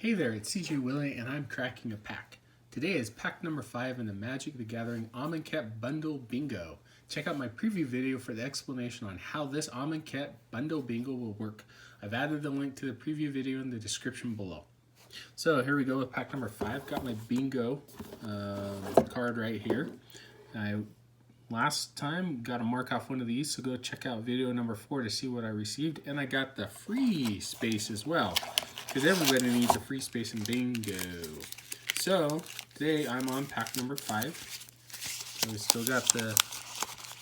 Hey there, it's CJ Willie and I'm cracking a pack. Today is pack number 5 in the Magic the Gathering Amonkhet Bundle Bingo. Check out my preview video for the explanation on how this Amonkhet Bundle Bingo will work. I've added the link to the preview video in the description below. So here we go with pack number 5. Got my bingo card right here. Last time got to mark off one of these, so go check out video number 4 to see what I received. And I got the free space as well, because everybody needs a free space in bingo. So today I'm on pack number 5. So we still got the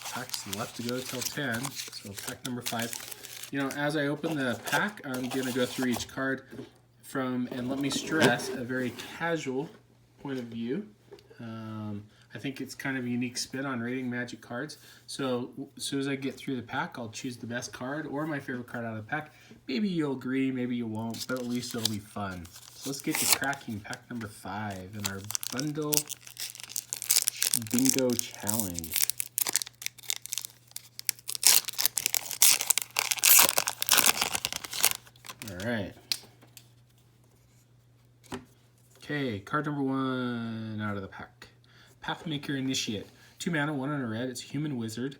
packs left to go till 10. So pack number 5. You know, as I open the pack, I'm going to go through each card from, and let me stress, a very casual point of view. I think it's kind of a unique spin on rating Magic cards. So as soon as I get through the pack, I'll choose the best card or my favorite card out of the pack. Maybe you'll agree, maybe you won't, but at least it'll be fun. So let's get to cracking pack number 5 in our Bundle Bingo Challenge. All right. Okay, card number 1 out of the pack. Pathmaker Initiate. 2 mana, 1 and a red. It's a human wizard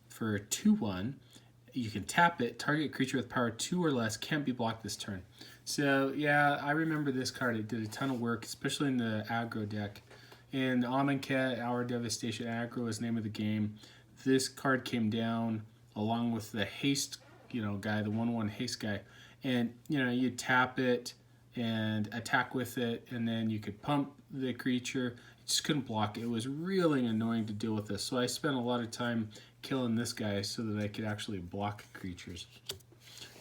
for 2/1. You can tap it. Target creature with power 2 or less can't be blocked this turn. So yeah, I remember this card. It did a ton of work, especially in the aggro deck. In Amonkhet, Our Devastation Aggro is the name of the game. This card came down along with the haste, guy, the 1/1 haste guy. And you tap it and attack with it, and then you could pump the creature. You just couldn't block it. It was really annoying to deal with this. So I spent a lot of time killing this guy so that I could actually block creatures.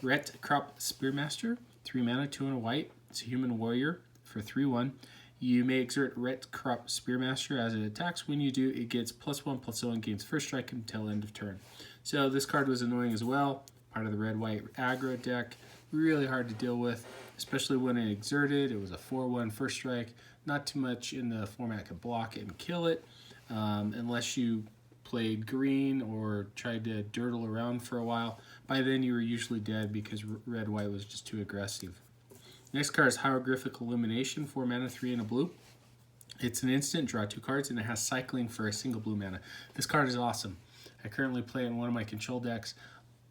Ret Crop Spearmaster, 3 mana, 2 and a white. It's a human warrior for 3/1. You may exert Ret Crop Spearmaster as it attacks. When you do, it gets +1/+0 and gains first strike until end of turn. So this card was annoying as well. Part of the red-white aggro deck. Really hard to deal with, especially when it exerted. It was a 4/1 first strike. Not too much in the format could block it and kill it, unless you played green or tried to dirtle around for a while. By then you were usually dead because red-white was just too aggressive. Next card is Hieroglyphic Illumination, 4 mana, 3 and a blue. It's an instant, draw 2 cards, and it has cycling for a single blue mana. This card is awesome. I currently play it in one of my control decks.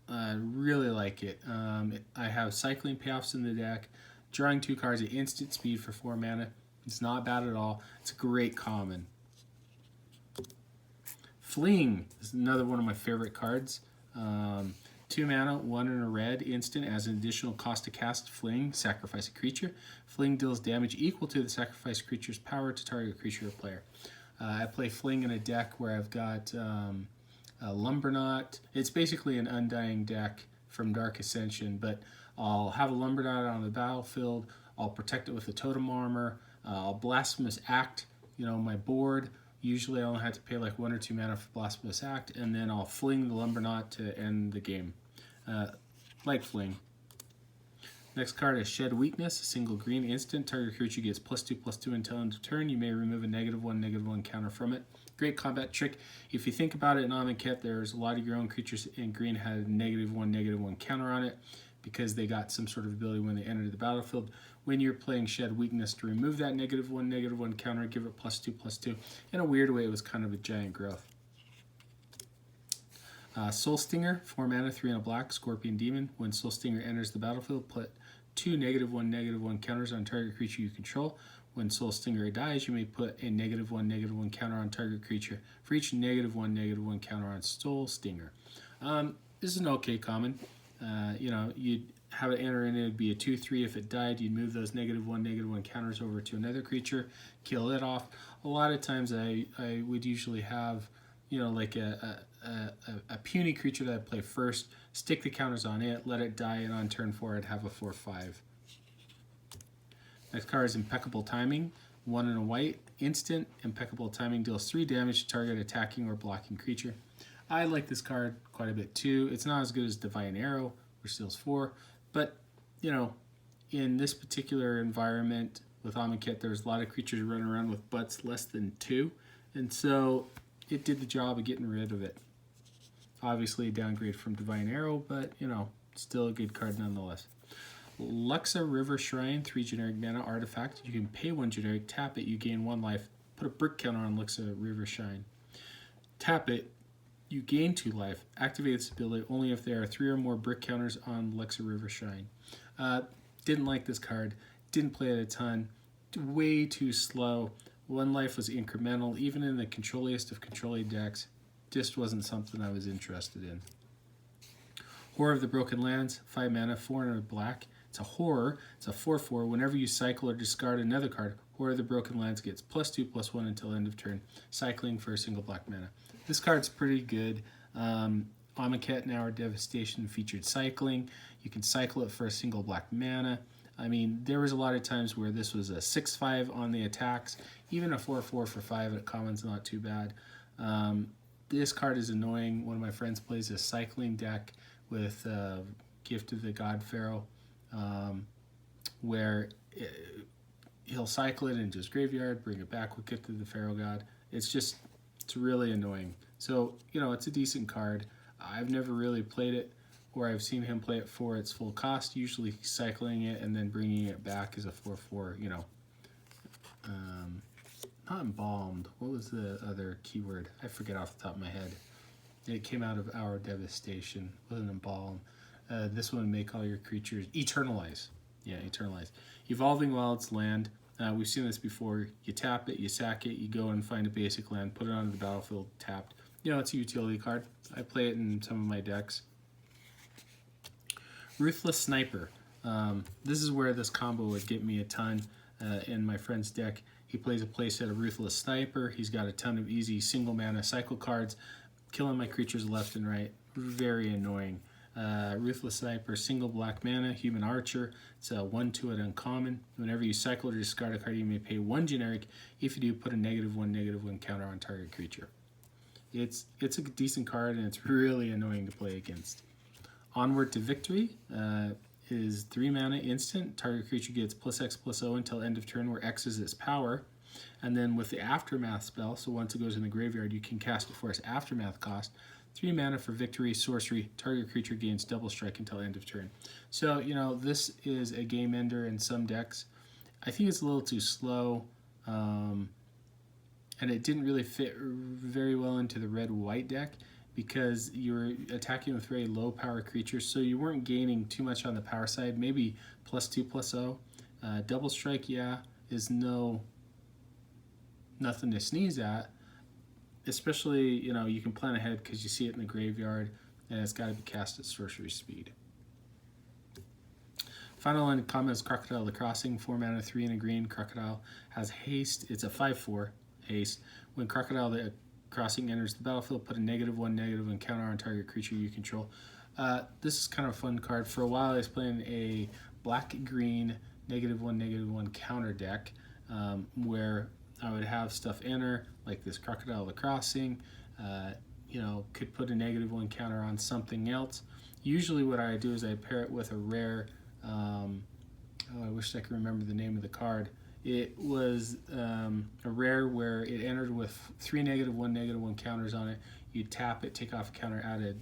I really like it. I have cycling payoffs in the deck, drawing 2 cards at instant speed for 4 mana. It's not bad at all. It's a great common. Fling is another one of my favorite cards. 2 mana, 1 and a red, instant. As an additional cost to cast Fling, sacrifice a creature. Fling deals damage equal to the sacrificed creature's power to target a creature or player. I play Fling in a deck where I've got a Lumberknot. It's basically an Undying deck from Dark Ascension, but I'll have a Lumberknot on the battlefield. I'll protect it with a Totem Armor. I'll Blasphemous Act, my board. Usually I only have to pay like 1 or 2 mana for Blasphemous Act, and then I'll fling the Lumberknot to end the game. Like Fling. Next card is Shed Weakness, a single green instant. Target creature gets +2/+2 until end of turn. You may remove a -1/-1 counter from it. Great combat trick. If you think about it in Amonkhet, there's a lot of your own creatures in green had a -1/-1 counter on it because they got some sort of ability when they entered the battlefield. When you're playing Shed Weakness to remove that -1/-1 counter, give it +2/+2. In a weird way, it was kind of a giant growth. Soul Stinger, 4 mana, 3 and a black, Scorpion Demon. When Soul Stinger enters the battlefild, put 2 -1/-1 counters on target creature you control. When Soul Stinger dies, you may put a -1/-1 counter on target creature for each -1/-1 counter on Soul Stinger. This is an okay common. You'd have it enter in, it would be a 2/3. If it died, you'd move those -1/-1 counters over to another creature, kill it off. A lot of times I would usually have, like a puny creature that I'd play first, stick the counters on it, let it die, and on turn 4 I'd have a 4/5. Next card is Impeccable Timing, 1 and a white, instant. Impeccable Timing deals 3 damage to target attacking or blocking creature. I like this card quite a bit too. It's not as good as Divine Arrow, which deals 4, but in this particular environment with Amonkhet, there's a lot of creatures running around with butts less than 2, and so it did the job of getting rid of it. Obviously a downgrade from Divine Arrow, but still a good card nonetheless. Luxor River Shrine, 3 generic mana artifact. You can pay 1 generic, tap it, you gain 1 life. Put a brick counter on Luxor River Shrine. Tap it, you gain 2 life. Activate this ability only if there are 3 or more brick counters on Luxor River Shrine. Didn't like this card. Didn't play it a ton. Way too slow. 1 life was incremental, even in the controlliest of controlly decks. Just wasn't something I was interested in. Horror of the Broken Lands, 5 mana, 4 and a black. It's a horror. It's a 4/4. Whenever you cycle or discard another card, Horror of the Broken Lands gets +2/+1 until end of turn, cycling for a single black mana. This card's pretty good. Amonkhet and Our Devastation featured cycling. You can cycle it for a single black mana. I mean, there was a lot of times where this was a 6/5 on the attacks. Even a 4/4 for 5 at common's not too bad. This card is annoying. One of my friends plays a cycling deck with Gift of the God Pharaoh, where he'll cycle it into his graveyard, bring it back with Gift of the Pharaoh God. It's really annoying. So, it's a decent card. I've never really played it, or I've seen him play it for its full cost, usually cycling it and then bringing it back as a 4/4, not embalmed. What was the other keyword? I forget off the top of my head. It came out of Our Devastation. It wasn't embalmed. This one, make all your creatures Eternalize. Yeah, Eternalize. Evolving Wilds land. We've seen this before. You tap it, you sack it, you go and find a basic land, put it onto the battlefield tapped. It's a utility card. I play it in some of my decks. Ruthless Sniper. This is where this combo would get me a ton in my friend's deck. He plays a playset of Ruthless Sniper. He's got a ton of easy single mana cycle cards, killing my creatures left and right. Very annoying. Ruthless Sniper, single black mana, human archer. It's a 1/2 at uncommon. Whenever you cycle or discard a card, you may pay 1 generic. If you do, put a -1/-1 counter on target creature. It's a decent card, and it's really annoying to play against. Onward to Victory is 3 mana instant. Target creature gets +X/+0 until end of turn, where X is its power. And then with the Aftermath spell, so once it goes in the graveyard, you can cast it for its Aftermath cost. 3 mana for victory, sorcery, target creature gains double strike until end of turn. So, this is a game ender in some decks. I think it's a little too slow, and it didn't really fit very well into the red-white deck because you were attacking with very low power creatures, so you weren't gaining too much on the power side, maybe +2/+0. Double strike, is nothing to sneeze at. Especially, you can plan ahead because you see it in the graveyard, and it's got to be cast at sorcery speed. Final line of comment is Crocodile the Crossing, 4 mana, 3 and a green. Crocodile has haste. It's a 5/4 haste. When Crocodile the Crossing enters the battlefield, put a -1/-1 counter on target creature you control. This is kind of a fun card. For a while, I was playing a black-green -1/-1 counter deck, where I would have stuff enter, like this Crocodile the Crossing, could put a -1 counter on something else. Usually what I do is I pair it with a rare, I wish I could remember the name of the card. It was a rare where it entered with 3 -1/-1 counters on it. You tap it, take off a counter, added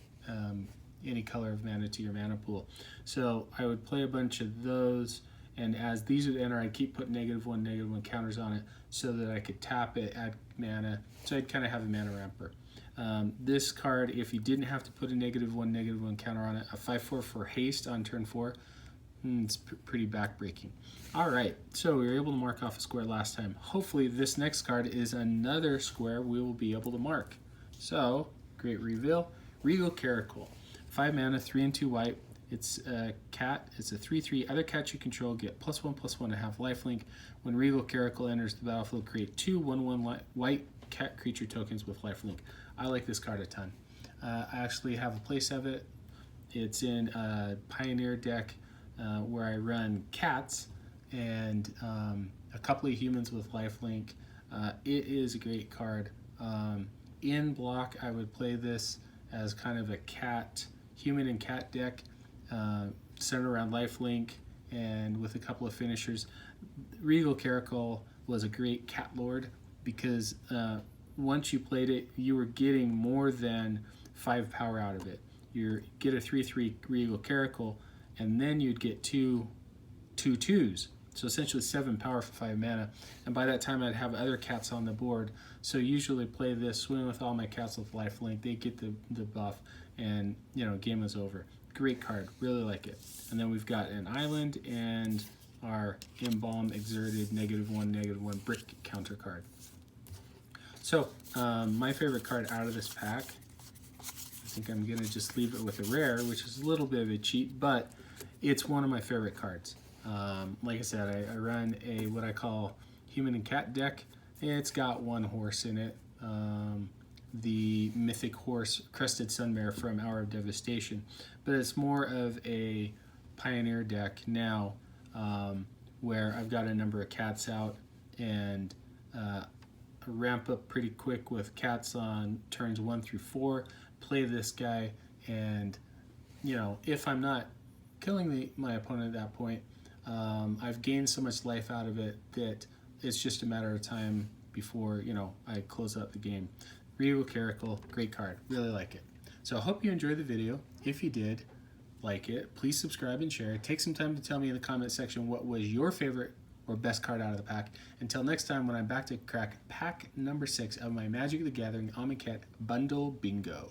any color of mana to your mana pool. So I would play a bunch of those, and as these would enter, I'd keep putting -1/-1 counters on it so that I could tap it, add mana. So I'd kind of have a mana ramper. This card, if you didn't have to put a -1/-1 counter on it, a 5/4 for haste on turn 4, it's pretty backbreaking. All right, so we were able to mark off a square last time. Hopefully this next card is another square we will be able to mark. So, great reveal. Regal Caracal, 5 mana, 3 and 2 white. It's a cat. It's a 3/3. Other cats you control get +1/+1 and have lifelink. When Regal Caracal enters the battlefield, create 2 1/1 white cat creature tokens with lifelink. I like this card a ton. I actually have a place of it. It's in a Pioneer deck where I run cats and a couple of humans with lifelink. It is a great card. In block, I would play this as kind of a human and cat deck. Centered around lifelink and with a couple of finishers. Regal Caracal was a great cat lord because once you played it, you were getting more than 5 power out of it. You get a 3/3 Regal Caracal, and then you'd get 2 2 2s. So essentially 7 power for 5 mana. And by that time I'd have other cats on the board. So usually play this, swing with all my cats with lifelink. They get the buff, and game is over. Great card, really like it. And then we've got an island and our Embalm Exerted -1/-1 brick counter card. So my favorite card out of this pack, I think I'm gonna just leave it with a rare, which is a little bit of a cheat, but it's one of my favorite cards. Like I said, I run a what I call human and cat deck. It's got one horse in it, the mythic horse Crested Sunmare from Hour of Devastation, but it's more of a pioneer deck now, where I've got a number of cats out and ramp up pretty quick with cats on turns 1 through 4, play this guy, and if I'm not killing my opponent at that point, I've gained so much life out of it that it's just a matter of time before I close out the game. Regal Caracal, great card, really like it. So I hope you enjoyed the video. If you did like it, please subscribe and share. Take some time to tell me in the comment section what was your favorite or best card out of the pack. Until next time, when I'm back to crack pack number 6 of my Magic the Gathering Amonkhet Bundle Bingo.